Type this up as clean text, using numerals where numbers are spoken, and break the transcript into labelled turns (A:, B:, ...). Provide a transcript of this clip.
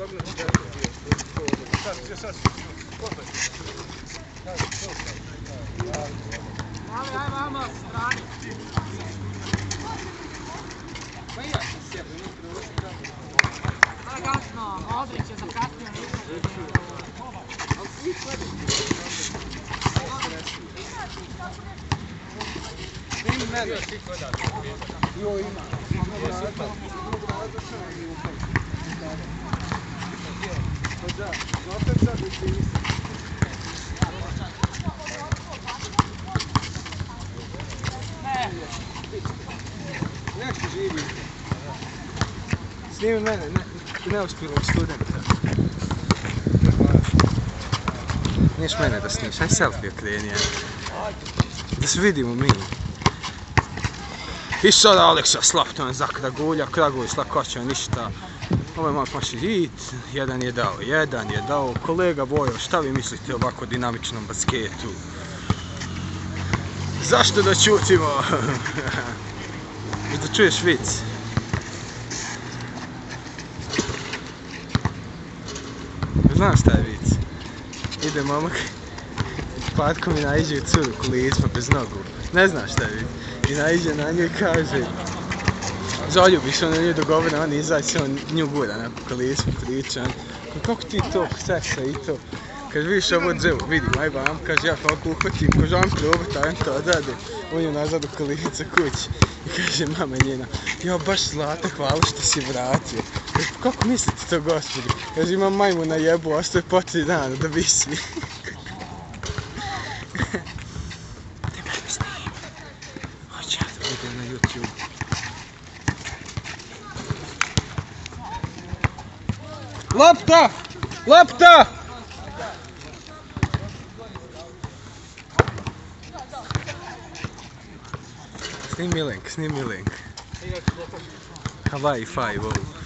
A: Ajde, vamo, strani. Elegantno, Modrić je zakasnio nisam.
B: Snimi mene, neuspjelog studenta. Niješ mene da snimiš, aj selfie okreni. Da se vidimo mi. I sada Aleksa Slapton za Kragulja, Kragulj s lakoćom ništa. Ovaj mak maši hit, jedan je dao. Kolega Bojo, šta vi mislite o ovako dinamičnom basketu? Zašto da čutimo? Da čuješ vic. Znam šta je vic. Ide momak, patkom i naiđe u curu kolicma bez nogu. Ne znaš šta je vic. I naiđe na nju i kaže, zaljubiš se na nju dogovore, on izaći, on nju gura na kolicma, priča. Kako ti to, seksa i to? Kaže, vidiš ovo dzevo, vidim, aj vam, kaže, ja kako uhvatim, ko želim probati, a on to odrade. On je nazad u kolica kući. I kaže mama njena, ja baš zlata, hvala što si vratio. Kako mislite to, gospodi? Kaže, imam majmu na jebu, ostaje po 3 dana da vismi. Te mene snimi. Hoće ja da budem na YouTube. Lopta! Lopta! Snimi link. Hawaii 5-0.